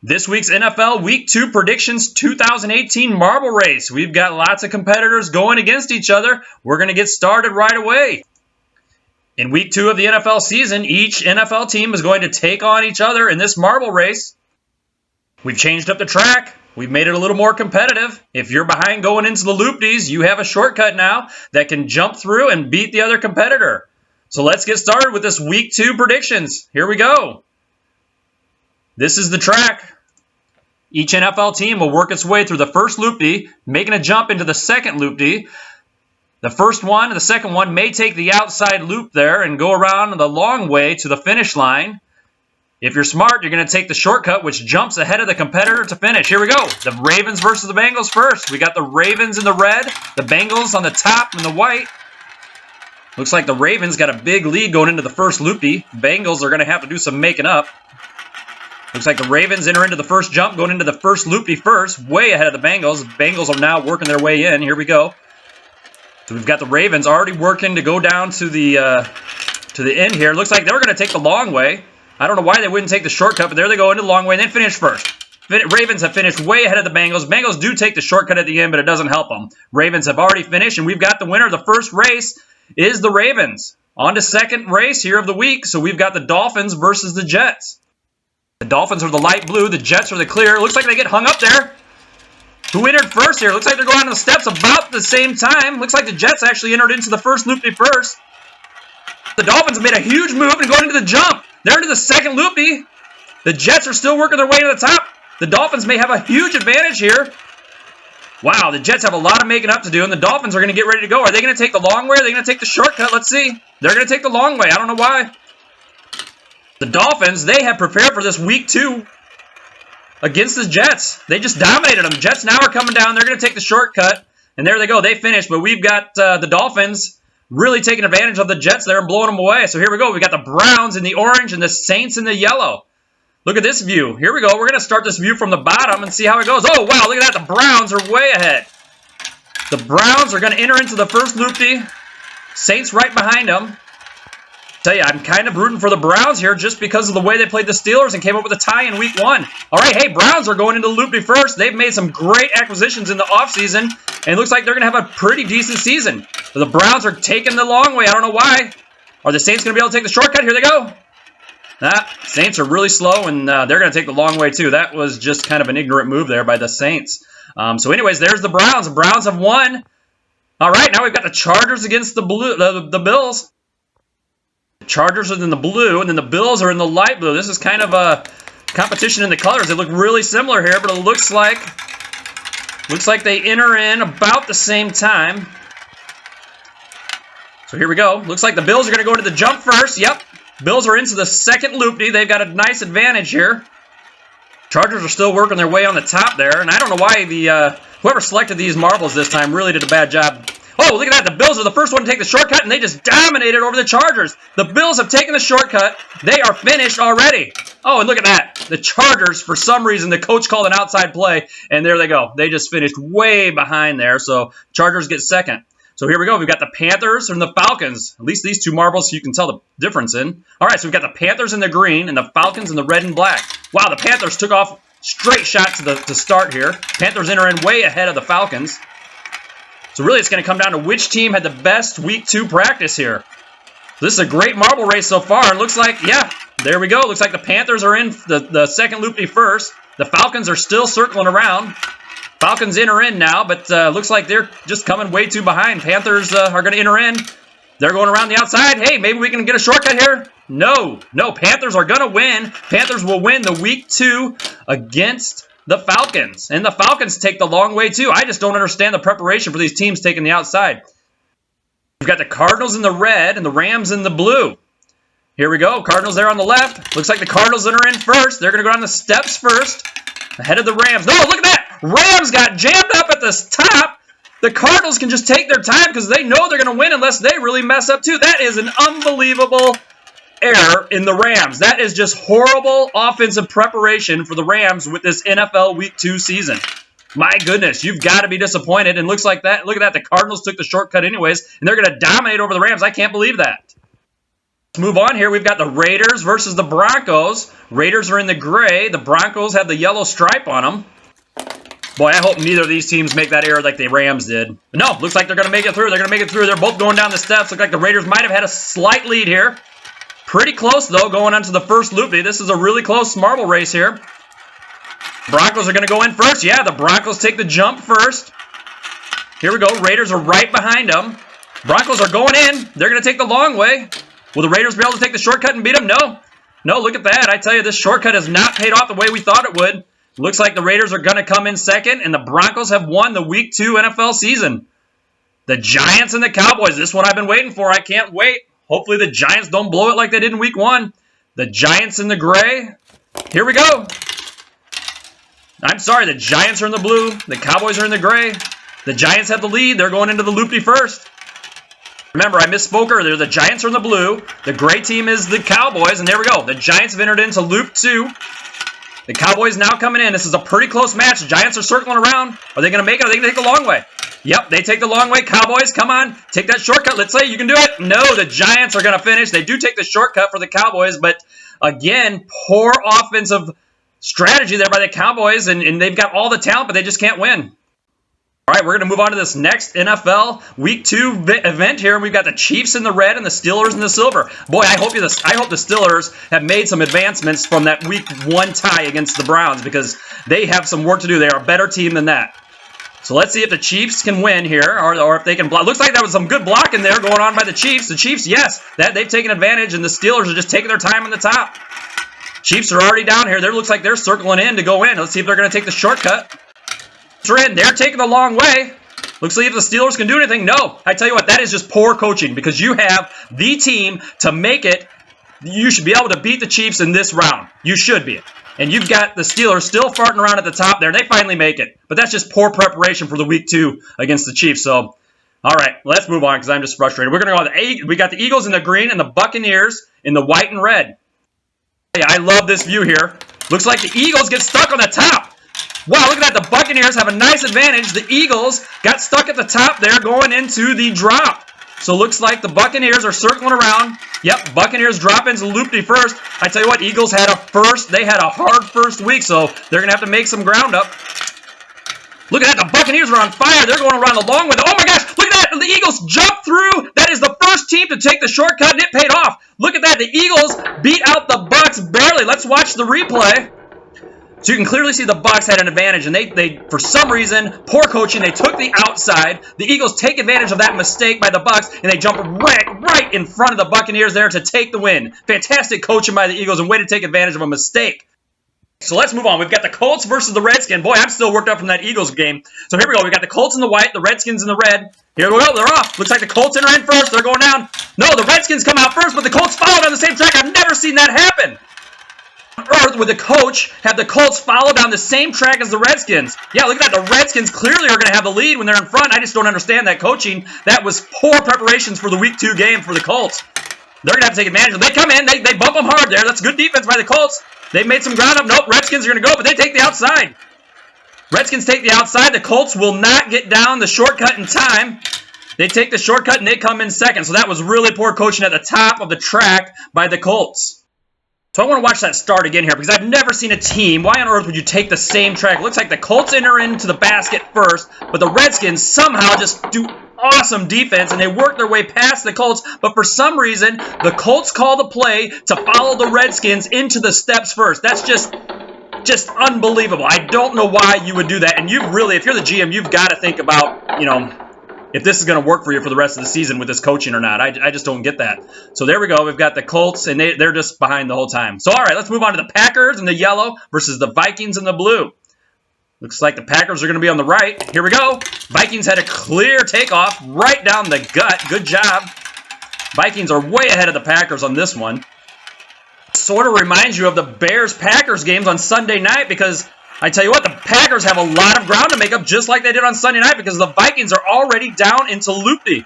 This week's NFL Week 2 Predictions 2018 Marble Race. We've got lots of competitors going against each other. We're going to get started right away. In Week 2 of the NFL season, each NFL team is going to take on each other in this marble race. We've changed up the track. We've made it a little more competitive. If you're behind going into the loopties, you have a shortcut now that can jump through and beat the other competitor. So let's get started with this Week 2 predictions. Here we go. This is the track. Each NFL team will work its way through the first loopty, making a jump into the second loopty. The first one and the second one may take the outside loop there and go around the long way to the finish line. If you're smart, you're going to take the shortcut, which jumps ahead of the competitor to finish. Here we go. The Ravens versus the Bengals first. We got the Ravens in the red, the Bengals on the top in the white. Looks like the Ravens got a big lead going into the first loopty. Bengals are going to have to do some making up. Looks like the Ravens enter into the first jump, going into the first loopty first, way ahead of the Bengals. Bengals are now working their way in. Here we go. So we've got the Ravens already working to go down to the end here. Looks like they're going to take the long way. I don't know why they wouldn't take the shortcut, but there they go into the long way and then finish first. Ravens have finished way ahead of the Bengals. Bengals do take the shortcut at the end, but it doesn't help them. Ravens have already finished, and we've got the winner of the first race is the Ravens. On to second race here of the week. So we've got the Dolphins versus the Jets. The Dolphins are the light blue. The Jets are the clear. Looks like they get hung up there. Who entered first here? Looks like they're going on the steps about the same time. Looks like the Jets actually entered into the first loopty first. The Dolphins made a huge move and going into the jump. They're into the second loopty. The Jets are still working their way to the top. The Dolphins may have a huge advantage here. Wow, the Jets have a lot of making up to do, and the Dolphins are going to get ready to go. Are they going to take the long way? Or are they going to take the shortcut? Let's see. They're going to take the long way. I don't know why. The Dolphins, they have prepared for this Week 2 against the Jets. They just dominated them. Jets now are coming down. They're going to take the shortcut, and there they go. They finished, but we've got the Dolphins really taking advantage of the Jets there and blowing them away. So here we go. We got the Browns in the orange and the Saints in the yellow. Look at this view. Here we go. We're going to start this view from the bottom and see how it goes. Oh, wow, look at that. The Browns are way ahead. The Browns are going to enter into the first loopty. Saints right behind them. Tell you, I'm kind of rooting for the Browns here just because of the way they played the Steelers and came up with a tie in Week 1. All right, hey, Browns are going into the loopty first. They've made some great acquisitions in the offseason, and it looks like they're going to have a pretty decent season. But the Browns are taking the long way. I don't know why. Are the Saints going to be able to take the shortcut? Here they go. Saints are really slow, and they're going to take the long way too. That was just kind of an ignorant move there by the Saints. So anyways, there's the Browns. The Browns have won. All right, now we've got the Chargers against the Bills. Chargers are in the blue, and then the Bills are in the light blue. This is kind of a competition in the colors. They look really similar here, but it looks like they enter in about the same time. So here we go. Looks like the Bills are going to go into the jump first. Yep. Bills are into the second loopty. They've got a nice advantage here. Chargers are still working their way on the top there, and I don't know why whoever selected these marbles this time really did a bad job. Oh, look at that. The Bills are the first one to take the shortcut, and they just dominated over the Chargers. The Bills have taken the shortcut. They are finished already. Oh, and look at that. The Chargers, for some reason, the coach called an outside play, and there they go. They just finished way behind there, so Chargers get second. So here we go. We've got the Panthers and the Falcons. At least these two marbles you can tell the difference in. All right, so we've got the Panthers in the green and the Falcons in the red and black. Wow, the Panthers took off straight shot to start here. Panthers enter in way ahead of the Falcons. So really, it's going to come down to which team had the best Week 2 practice here. This is a great marble race so far. It looks like, yeah, there we go. Looks like the Panthers are in the second loopty first. The Falcons are still circling around. Falcons enter in now, but looks like they're just coming way too behind. Panthers are going to enter in. They're going around the outside. Hey, maybe we can get a shortcut here. No, Panthers are going to win. Panthers will win the Week 2 against the Falcons. And the Falcons take the long way too. I just don't understand the preparation for these teams taking the outside. We've got the Cardinals in the red and the Rams in the blue. Here we go. Cardinals there on the left. Looks like the Cardinals enter in first. They're going to go down the steps first. Ahead of the Rams. No, look at that. Rams got jammed up at the top. The Cardinals can just take their time because they know they're going to win unless they really mess up too. That is an unbelievable error in the Rams. That is just horrible offensive preparation for the Rams with this NFL Week 2 season. My goodness, you've got to be disappointed. And looks like that. Look at that. The Cardinals took the shortcut anyways, and they're going to dominate over the Rams. I can't believe that. Let's move on here. We've got the Raiders versus the Broncos. Raiders are in the gray. The Broncos have the yellow stripe on them. Boy, I hope neither of these teams make that error like the Rams did. But no, looks like they're going to make it through. They're going to make it through. They're both going down the steps. Looks like the Raiders might have had a slight lead here. Pretty close, though, going on to the first loopy. This is a really close marble race here. Broncos are going to go in first. Yeah, the Broncos take the jump first. Here we go. Raiders are right behind them. Broncos are going in. They're going to take the long way. Will the Raiders be able to take the shortcut and beat them? No. No, look at that. I tell you, this shortcut has not paid off the way we thought it would. Looks like the Raiders are going to come in second, and the Broncos have won the Week 2 NFL season. The Giants and the Cowboys. This one I've been waiting for. I can't wait. Hopefully the Giants don't blow it like they did in Week 1. The Giants in the gray. Here we go. I'm sorry, the Giants are in the blue. The Cowboys are in the gray. The Giants have the lead. They're going into the loopty first. Remember, I misspoke earlier. The Giants are in the blue. The gray team is the Cowboys, and there we go. The Giants have entered into loop 2. The Cowboys now coming in. This is a pretty close match. The Giants are circling around. Are they going to make it? Are they going to take the long way? Yep, they take the long way. Cowboys, come on. Take that shortcut. Let's say you can do it. No, the Giants are going to finish. They do take the shortcut for the Cowboys, but again, poor offensive strategy there by the Cowboys, and they've got all the talent, but they just can't win. All right, we're going to move on to this next NFL Week 2 event here. We've got the Chiefs in the red and the Steelers in the silver. Boy, I hope the Steelers have made some advancements from that Week 1 tie against the Browns because they have some work to do. They are a better team than that. So let's see if the Chiefs can win here or if they can block. Looks like there was some good blocking there going on by the Chiefs. The Chiefs, yes, they've taken advantage, and the Steelers are just taking their time on the top. Chiefs are already down here. There looks like they're circling in to go in. Let's see if they're going to take the shortcut. They're taking the long way. Looks like if the Steelers can do anything. No. I tell you what, that is just poor coaching because you have the team to make it. You should be able to beat the Chiefs in this round. You should be. And you've got the Steelers still farting around at the top there. They finally make it. But that's just poor preparation for the Week 2 against the Chiefs. So, all right, let's move on because I'm just frustrated. We're going to go we got the Eagles in the green and the Buccaneers in the white and red. Hey, I love this view here. Looks like the Eagles get stuck on the top. Wow, look at that. The Buccaneers have a nice advantage. The Eagles got stuck at the top there going into the drop. So looks like the Buccaneers are circling around. Yep, Buccaneers drop into loopty first. I tell you what, Eagles had they had a hard first week, so they're going to have to make some ground up. Look at that. The Buccaneers are on fire. They're going around the long way. Oh, my gosh. Look at that. The Eagles jumped through. That is the first team to take the shortcut, and it paid off. Look at that. The Eagles beat out the Bucs barely. Let's watch the replay. So you can clearly see the Bucs had an advantage, and they for some reason, poor coaching, they took the outside. The Eagles take advantage of that mistake by the Bucs, and they jump right in front of the Buccaneers there to take the win. Fantastic coaching by the Eagles, and way to take advantage of a mistake. So let's move on. We've got the Colts versus the Redskins. Boy, I'm still worked up from that Eagles game. So here we go. We've got the Colts in the white, the Redskins in the red. Here we go. They're off. Looks like the Colts enter in first. They're going down. No, the Redskins come out first, but the Colts followed on the same track. I've never seen that happen. On earth would the coach have the Colts follow down the same track as the Redskins? Yeah, look at that. The Redskins clearly are going to have the lead when they're in front. I just don't understand that coaching. That was poor preparations for the Week 2 game for the Colts. They're going to have to take advantage of it. They come in. They bump them hard there. That's good defense by the Colts. They've made some ground up. Nope, Redskins are going to go, but they take the outside. Redskins take the outside. The Colts will not get down the shortcut in time. They take the shortcut, and they come in second. So that was really poor coaching at the top of the track by the Colts. So I want to watch that start again here because I've never seen a team. Why on earth would you take the same track? It looks like the Colts enter into the basket first, but the Redskins somehow just do awesome defense, and they work their way past the Colts, but for some reason, the Colts call the play to follow the Redskins into the steps first. That's just unbelievable. I don't know why you would do that, and you really, if you're the GM, you've got to think about, if this is going to work for you for the rest of the season with this coaching or not. I just don't get that. So there we go. We've got the Colts, and they're just behind the whole time. So, all right, let's move on to the Packers in the yellow versus the Vikings in the blue. Looks like the Packers are going to be on the right. Here we go. Vikings had a clear takeoff right down the gut. Good job. Vikings are way ahead of the Packers on this one. Sort of reminds you of the Bears-Packers games on Sunday night because I tell you what, the Packers have a lot of ground to make up just like they did on Sunday night because the Vikings are already down into loopty.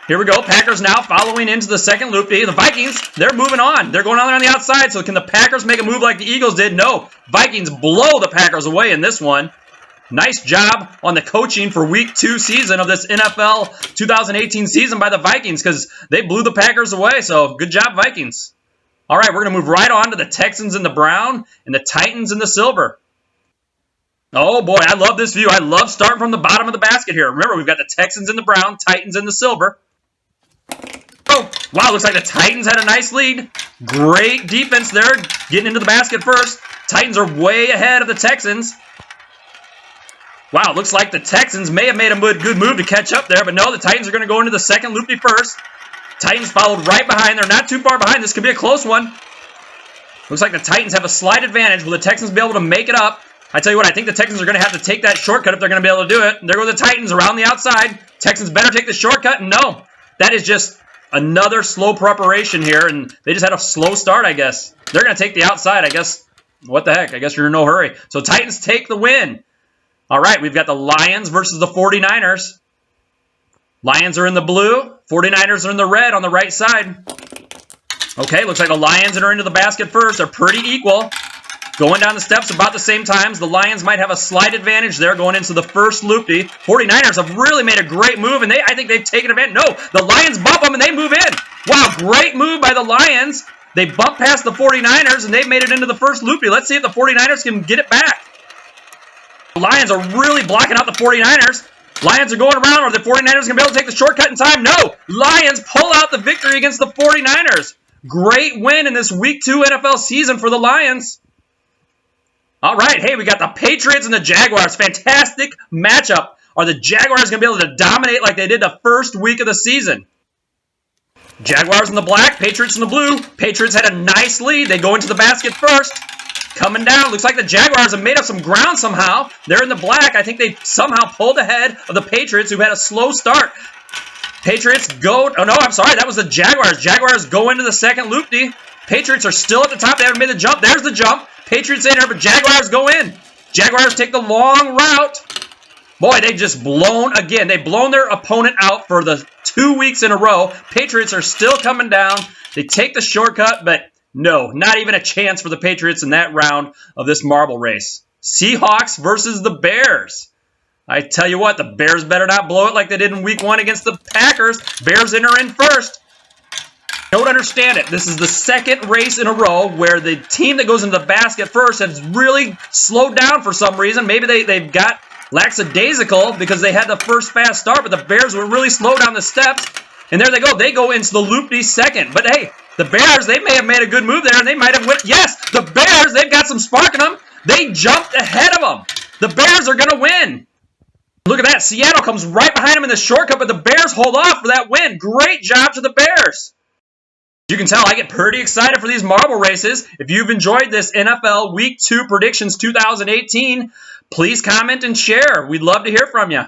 Here we go. Packers now following into the second loopty. The Vikings, they're moving on. They're going on there on the outside. So can the Packers make a move like the Eagles did? No. Vikings blow the Packers away in this one. Nice job on the coaching for Week 2 season of this NFL 2018 season by the Vikings because they blew the Packers away. So good job, Vikings. All right, we're going to move right on to the Texans and the brown and the Titans and the silver. Oh, boy, I love this view. I love starting from the bottom of the basket here. Remember, we've got the Texans in the brown, Titans in the silver. Oh, wow, looks like the Titans had a nice lead. Great defense there, getting into the basket first. Titans are way ahead of the Texans. Wow, looks like the Texans may have made a good move to catch up there, but no, the Titans are going to go into the second loopy first. Titans followed right behind. They're not too far behind. This could be a close one. Looks like the Titans have a slight advantage. Will the Texans be able to make it up? I tell you what, I think the Texans are going to have to take that shortcut if they're going to be able to do it. And there go the Titans around the outside. Texans better take the shortcut. No, that is just another slow preparation here, and they just had a slow start, I guess. They're going to take the outside, I guess. What the heck? I guess you're in no hurry. So Titans take the win. All right, we've got the Lions versus the 49ers. Lions are in the blue. 49ers are in the red on the right side. Okay, looks like the Lions are into the basket first. They're pretty equal. Going down the steps about the same times. The Lions might have a slight advantage there going into the first loopy. 49ers have really made a great move, and I think they've taken advantage. No, the Lions bump them, and they move in. Wow, great move by the Lions. They bump past the 49ers, and they've made it into the first loopy. Let's see if the 49ers can get it back. The Lions are really blocking out the 49ers. Lions are going around. Are the 49ers going to be able to take the shortcut in time? No. Lions pull out the victory against the 49ers. Great win in this Week 2 NFL season for the Lions. All right, hey, we got the Patriots and the Jaguars. Fantastic matchup. Are the Jaguars going to be able to dominate like they did the first week of the season? Jaguars in the black, Patriots in the blue. Patriots had a nice lead. They go into the basket first. Coming down. Looks like the Jaguars have made up some ground somehow. They're in the black. I think they somehow pulled ahead of the Patriots, who had a slow start. Patriots go... Oh, no, I'm sorry. That was the Jaguars. Jaguars go into the second loopty. Patriots are still at the top. They haven't made the jump. There's the jump. Patriots in there, but Jaguars go in. Jaguars take the long route. Boy, they've just blown again. They've blown their opponent out for the 2 weeks in a row. Patriots are still coming down. They take the shortcut, but no, not even a chance for the Patriots in that round of this marble race. Seahawks versus the Bears. I tell you what, the Bears better not blow it like they did in Week 1 against the Packers. Bears enter in first. Don't understand it. This is the second race in a row where the team that goes into the basket first has really slowed down for some reason. Maybe they've got lackadaisical because they had the first fast start, but the Bears were really slow down the steps. And there they go. They go into the loopty second. But hey, the Bears, they may have made a good move there, and they might have went. Yes, the Bears, they've got some spark in them. They jumped ahead of them. The Bears are going to win. Look at that. Seattle comes right behind them in the shortcut, but the Bears hold off for that win. Great job to the Bears. You can tell I get pretty excited for these marble races. If you've enjoyed this NFL Week 2 Predictions 2018, please comment and share. We'd love to hear from you.